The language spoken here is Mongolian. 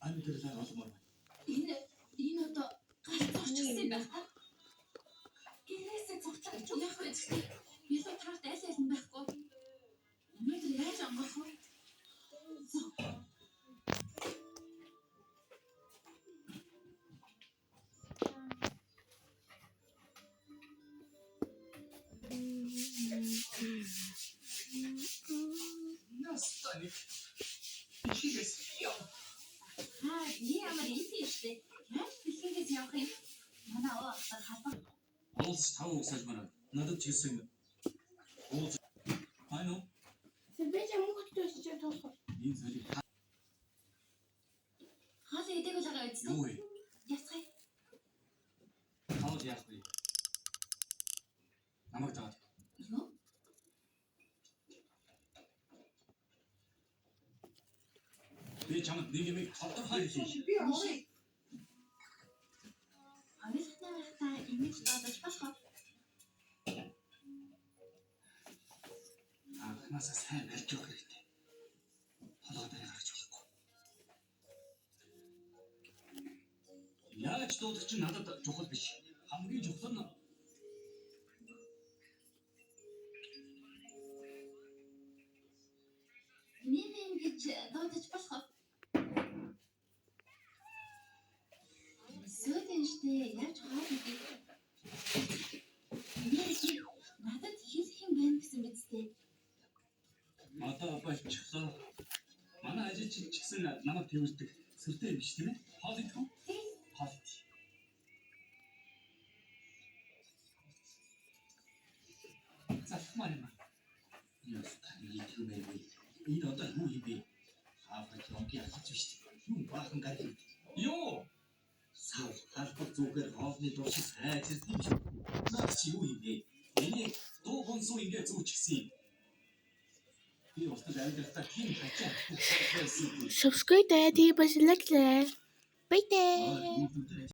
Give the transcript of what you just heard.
амьдралаар олмоор байна. Энэ одоо галт орчихсан юм байна. Гэрээсээ цогцолж явах байж тээ. Билүү тарт аль нь байхгүй. Өнөөдөр яаж онгох вэ? Настанет. Чигээс яа. Ямар ийштэй. Яаж бэлгээс явах юм? Манай оохтар халбар. Уулз тав угсаж манай. Надад ч гэсэн уулз. Айно. Сэбэж амготтой ч тоосоо. Энэ зэрэг Хаал идэг л байгаа үст. юу вэ? Яцгай. Таад яах вэ? Намайг таад. Юу? Би чамд нэг юм тодорхой хэлье. Би орой. Авилтаа байхдаа имиж дадаж болох. Анхнаасаа сайн барьж явах хэрэгтэй. Толгойд гаргаж болохгүй. Яаж дуудах чинь надад чухал биш. Хамгийн чухал нь Мим гэж дадаж болох. Сөүдэнштэй яаж хаад идэв? Надад хэлэх юм байна гэсэн биз дээ. одоо болчихлоо. Манай ажилчин ч гэсэн намайг тэрвэрдэг. Сэртэй биш тийм ээ? Холид хөө? Холид. Захмаар юм. Яс таны юм бэ? Энэ одоо юу юм бэ? Хаалт онки ахаж биш. Юу баахан гал. Юу? Сав халбар зүгээр хоолны дууш сайж ирсэн юм. Наач юу юм бэ? Энийг дуу гонсоо ингэ зүүчихсэн юм. Би устдал амьдтаа хин хачаа. Subscribe daddy, but like that. Bye.